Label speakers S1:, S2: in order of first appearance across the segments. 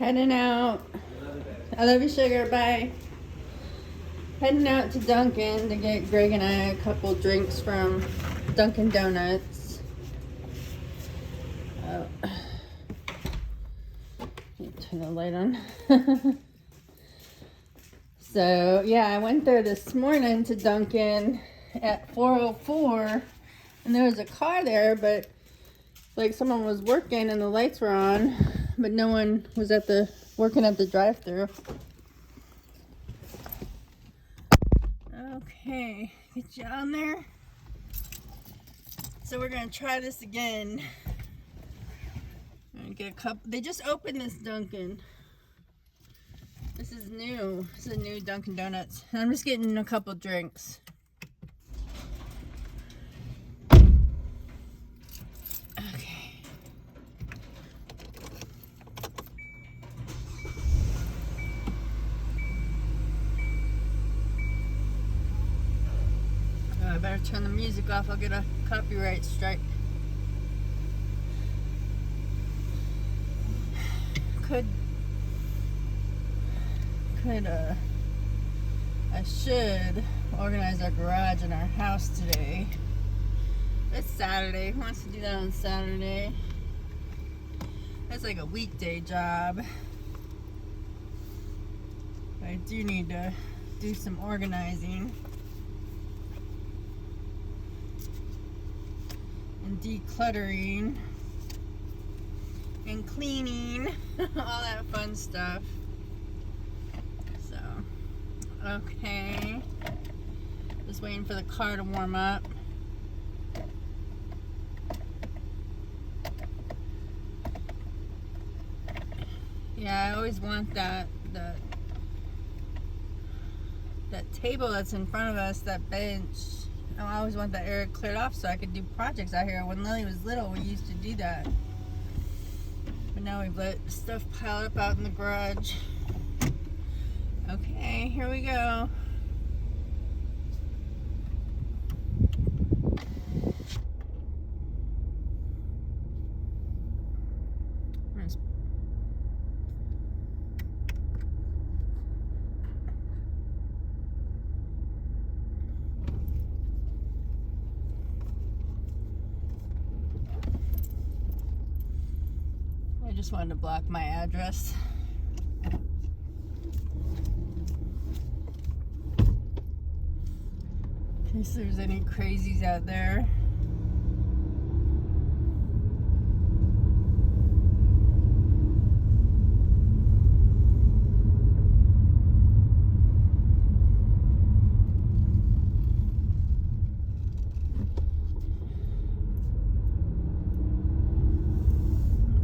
S1: Heading out. I love you, sugar. Bye. Heading out to Dunkin' to get Greg and I a couple drinks from Dunkin' Donuts. Oh. Turn the light on. So, yeah, I went there this morning to Dunkin' at 4:04, and there was a car there, but like someone was working and the lights were on, but no one was working at the drive-thru. Okay, get you on there. So we're gonna try this again. I'm gonna get a cup. They just opened this Dunkin'. This is new. This is a new Dunkin' Donuts. And I'm just getting a couple drinks. Okay. Oh, I better turn the music off. I'll get a copyright strike. I should organize our garage in our house today. It's Saturday. Who wants to do that on Saturday? That's like a weekday job. I do need to do some organizing and decluttering and cleaning, all that fun stuff. So, okay. Just waiting for the car to warm up. Yeah, I always want that table that's in front of us, that bench. I always want that area cleared off so I could do projects out here. When Lily was little, we used to do that. But now we've let stuff pile up out in the garage. Okay, here we go. I just wanted to block my address. In case there's any crazies out there.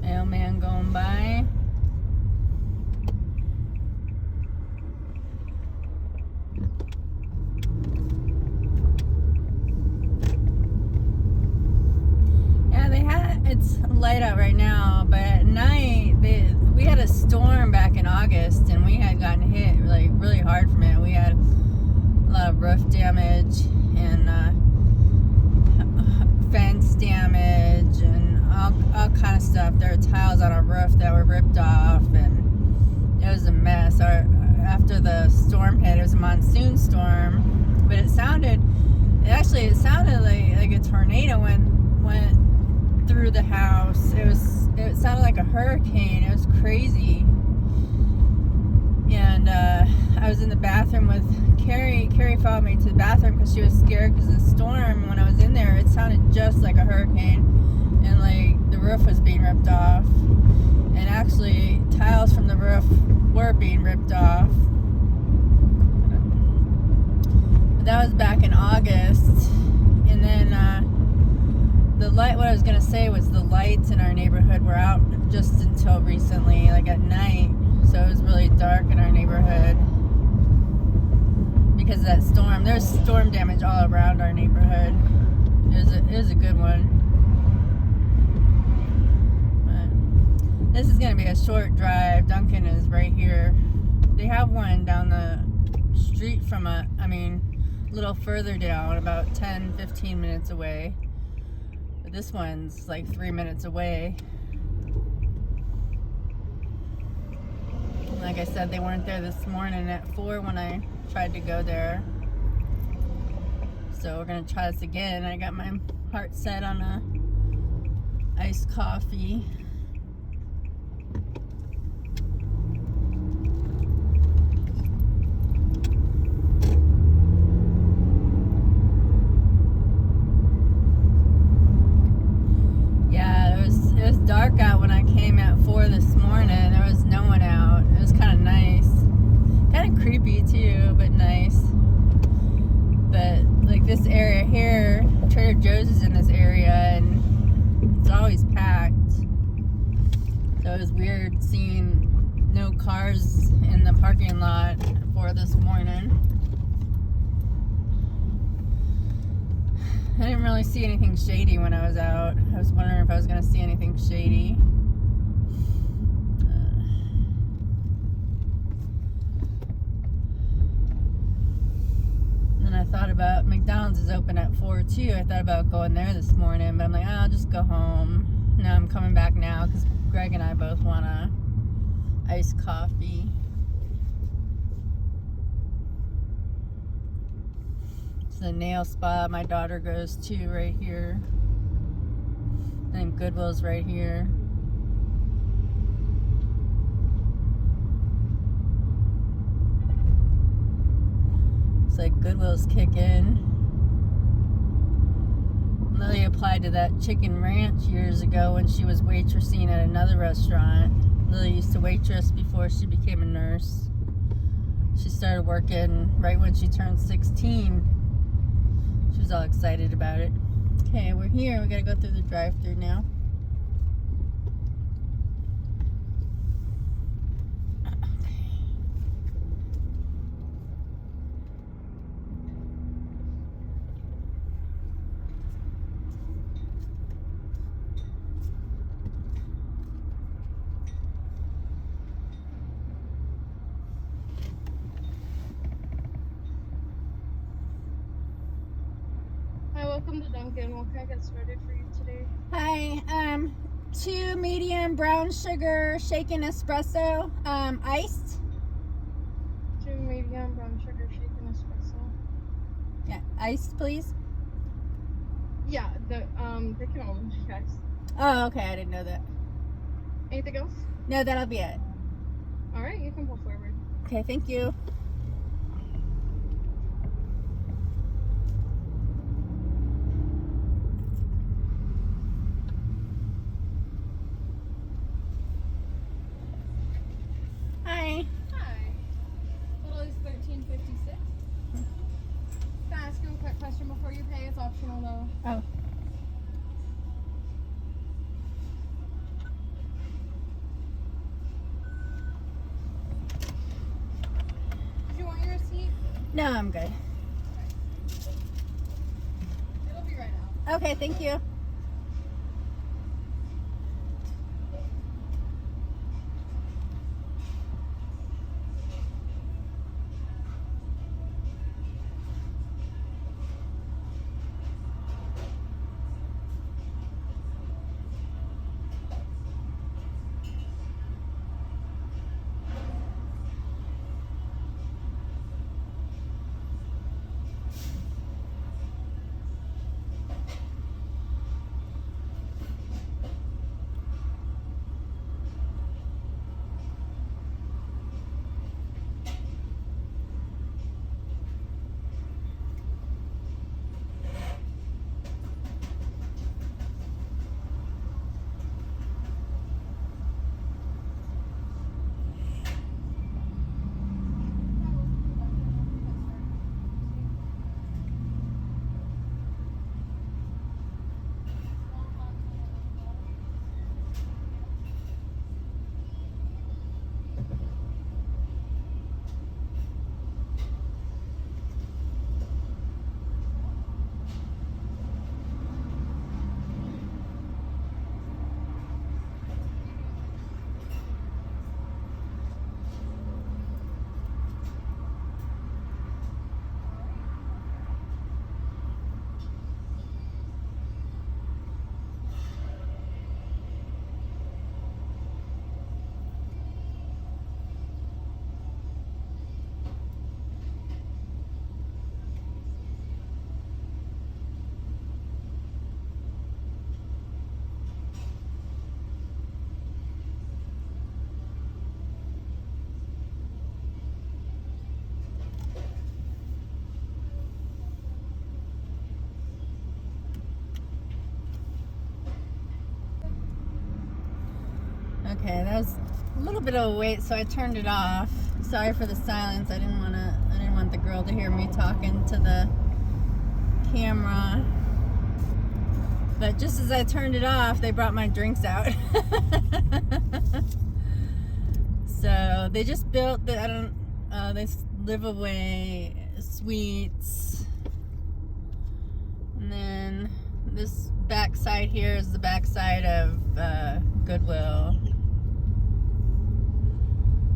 S1: Mailman going by. It's light out right now, but at night we had a storm back in August, and we had gotten hit like really hard from it. We had a lot of roof damage and fence damage and all kind of stuff. There were tiles on our roof that were ripped off, and it was a mess. After the storm hit, it was a monsoon storm, but it sounded like a tornado went through the house. It sounded like a hurricane. It was crazy. And I was in the bathroom with Carrie. Carrie followed me to the bathroom because she was scared because of the storm. When I was in there, it sounded just like a hurricane, and like the roof was being ripped off, and actually tiles from the roof were being ripped off. But that was back in August. And then what I was gonna say was the lights in our neighborhood were out just until recently, like at night. So it was really dark in our neighborhood because of that storm. There's storm damage all around our neighborhood. It was a good one. But this is gonna be a short drive. Dunkin' is right here. They have one down the street from a little further down, about 10-15 minutes away. But this one's like 3 minutes away. Like I said, they weren't there this morning at 4 when I tried to go there. So we're gonna try this again. I got my heart set on a iced coffee. Yeah, it was dark out when I came at 4 this morning. There was no one out. It was kind of nice. Kind of creepy too, but nice. But like this area here, Trader Joe's is in this area and it's always packed. So it was weird seeing no cars in the parking lot for this morning. I didn't really see anything shady when I was out. I was wondering if I was going to see anything shady. And I thought about McDonald's is open at 4 too. I thought about going there this morning, but I'm like, I'll just go home. No, I'm coming back now because Greg and I both want a iced coffee. It's the nail spa my daughter goes to right here. And Goodwill's right here. It's like Goodwill's kicking. Lily applied to that chicken ranch years ago when she was waitressing at another restaurant. Lily used to waitress before she became a nurse. She started working right when she turned 16. She was all excited about it. Okay, we're here. We gotta go through the drive-thru now.
S2: Welcome to Dunkin'. What can I get started for you today?
S1: Hi, 2 medium brown sugar shaken espresso, iced.
S2: 2 medium brown sugar shaken espresso.
S1: Yeah, iced, please.
S2: Yeah, they can all be iced.
S1: Oh, okay, I didn't know that.
S2: Anything else?
S1: No, that'll be it.
S2: All right, you can pull forward.
S1: Okay, thank you. Hi.
S2: Hi. Total is $13.56. Can I ask you a quick question before you pay? It's optional though.
S1: Oh.
S2: Did you want your receipt?
S1: No, I'm good.
S2: It'll be right out.
S1: Okay, thank you. Okay, that was a little bit of a wait, so I turned it off. Sorry for the silence. I didn't want the girl to hear me talking to the camera. But just as I turned it off, they brought my drinks out. So they just built the this live away suites, and then this back side here is the back side of Goodwill.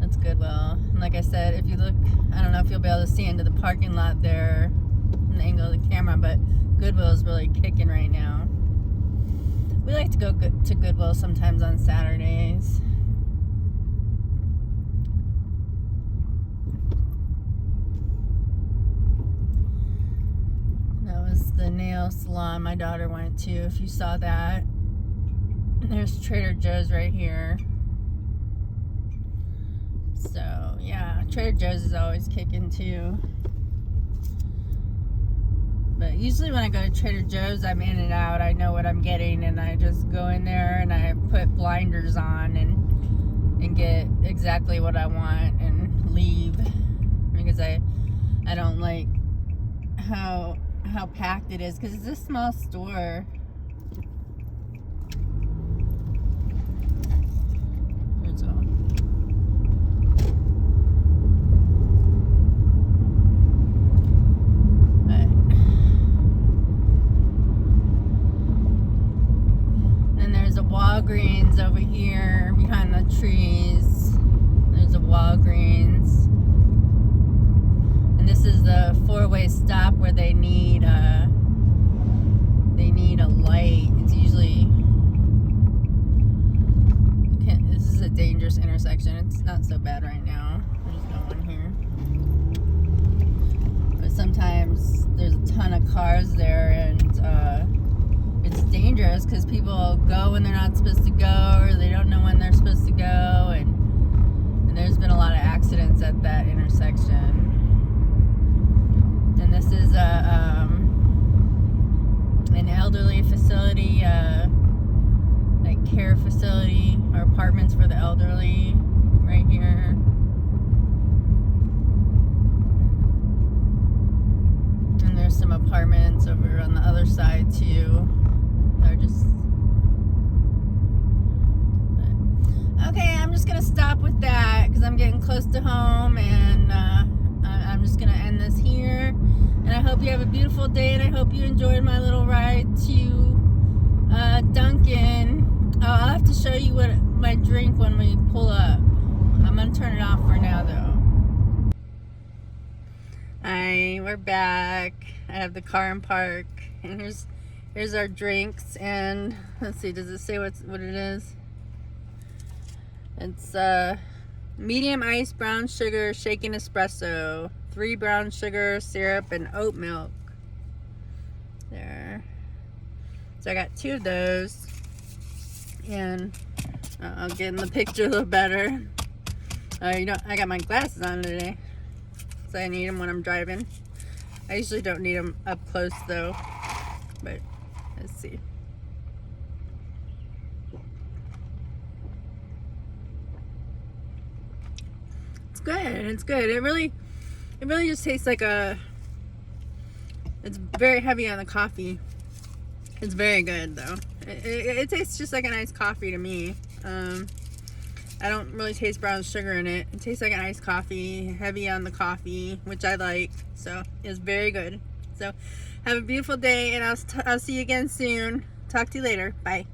S1: That's Goodwill. And like I said, if you look, I don't know if you'll be able to see into the parking lot there in the angle of the camera, but Goodwill is really kicking right now. We like to go to Goodwill sometimes on Saturdays. That was the nail salon my daughter went to, if you saw that. There's Trader Joe's right here. So, yeah, Trader Joe's is always kicking too. But usually when I go to Trader Joe's, I'm in and out. I know what I'm getting, and I just go in there and I put blinders on and get exactly what I want and leave. Because I don't like how packed it is, because it's a small store. Let's go. Walgreens over here behind the trees. There's a Walgreens, and this is the four-way stop where they need a light. It's usually this is a dangerous intersection. It's not so bad right now. There's no one here, but sometimes there's a ton of cars there, and it's dangerous because people go when they're not supposed to go, or they don't know when they're supposed to go, and there's been a lot of accidents at that intersection. And this is an elderly facility, like care facility or apartments for the elderly right here. And there's some apartments over on the other side too. They're just... Okay, I'm just gonna stop with that because I'm getting close to home, and I'm just gonna end this here. And I hope you have a beautiful day, and I hope you enjoyed my little ride to Dunkin'. I'll have to show you what my drink when we pull up. I'm gonna turn it off for now though. Hi, we're back. I have the car in park, and here's our drinks. And let's see, does it say what it is? It's medium ice, brown sugar, shaken espresso, 3 brown sugar, syrup, and oat milk. There. So I got 2 of those, and I'll get in the picture a little better. I got my glasses on today, so I need them when I'm driving. I usually don't need them up close though, but let's see. It's good. It's good. It really just tastes like it's very heavy on the coffee. It's very good though. It tastes just like a nice coffee to me. I don't really taste brown sugar in it. It tastes like an iced coffee, heavy on the coffee, which I like. So it's very good. So have a beautiful day, and I'll see you again soon. Talk to you later. Bye.